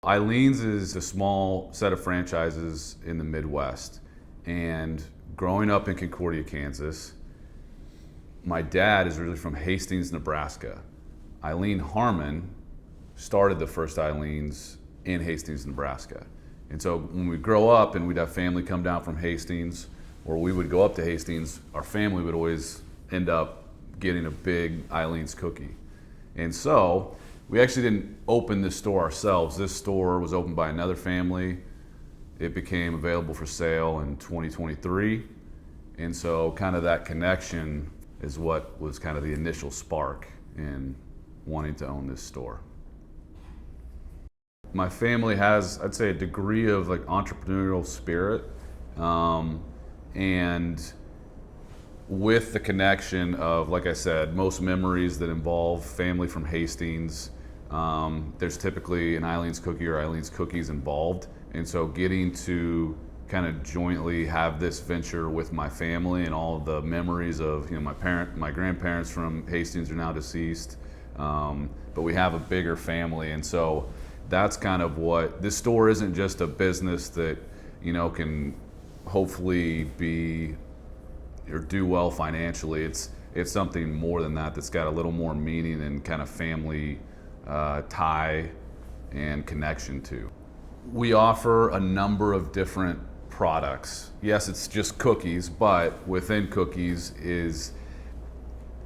Eileen's is a small set of franchises in the Midwest. And growing up in Concordia, Kansas, my dad is originally from Hastings, Nebraska. Eileen Harmon started the first Eileen's in Hastings, Nebraska. And so when we grow up and we'd have family come down from Hastings, or we would go up to Hastings, our family would always end up getting a big Eileen's cookie. And so we actually didn't open this store ourselves. This store was opened by another family. It became available for sale in 2023. And so kind of that connection is what was kind of the initial spark in wanting to own this store. My family has, I'd say, a degree of like entrepreneurial spirit. And with the connection of, like I said, most memories that involve family from Hastings, there's typically an Eileen's cookie or Eileen's cookies involved. And so getting to kind of jointly have this venture with my family and all of the memories of, my grandparents from Hastings are now deceased, but we have a bigger family. And so that's kind of what, this store isn't just a business that, can hopefully be or do well financially. It's something more than that that's got a little more meaning and kind of family tie and connection to. We offer a number of different products. Yes, it's just cookies, but within cookies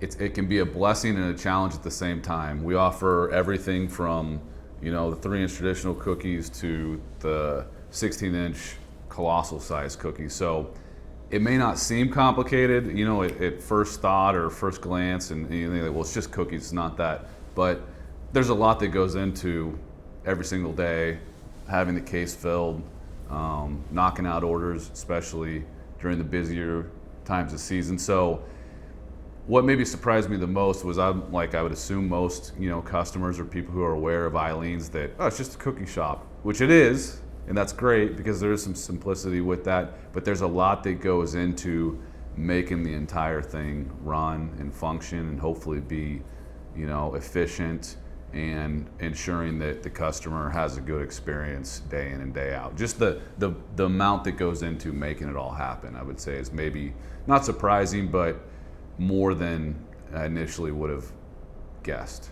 it can be a blessing and a challenge at the same time. We offer everything from the 3-inch traditional cookies to the 16-inch colossal size cookies. So it may not seem complicated, at first thought or first glance, and you think, well, it's just cookies, it's not that. But there's a lot that goes into every single day, having the case filled, knocking out orders, especially during the busier times of season. So what maybe surprised me the most was I would assume most, customers or people who are aware of Eileen's that, oh, it's just a cookie shop, which it is, and that's great because there is some simplicity with that, but there's a lot that goes into making the entire thing run and function and hopefully be, efficient and ensuring that the customer has a good experience day in and day out. Just the amount that goes into making it all happen, I would say, is maybe not surprising, but more than I initially would have guessed.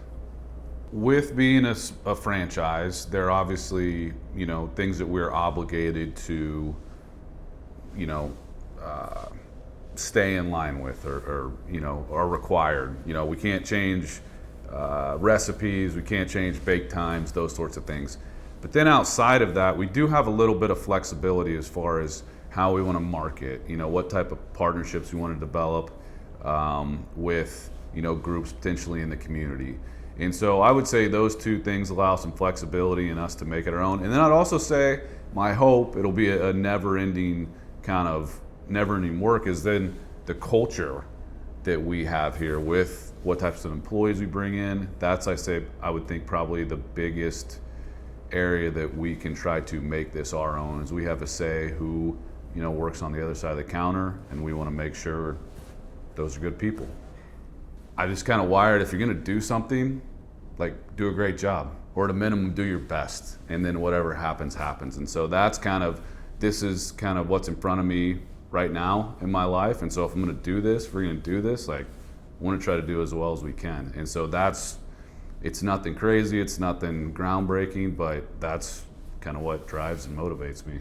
With being a franchise, there are obviously, things that we're obligated to, stay in line with or are required. We can't change recipes, we can't change bake times, those sorts of things. But then outside of that, we do have a little bit of flexibility as far as how we want to market, what type of partnerships we want to develop with, groups potentially in the community. And so I would say those two things allow some flexibility in us to make it our own. And then I'd also say my hope, it'll be a never-ending work, is then the culture that we have here with what types of employees we bring in. That's, I would think probably the biggest area that we can try to make this our own, is we have a say who, works on the other side of the counter, and we want to make sure those are good people. I just kind of wired, if you're going to do something, do a great job, or at a minimum do your best, and then whatever happens, happens. And so this is kind of what's in front of me right now in my life. And so if I'm going to do this, if we're going to do this, I want to try to do as well as we can. And so it's nothing crazy, it's nothing groundbreaking, but that's kind of what drives and motivates me.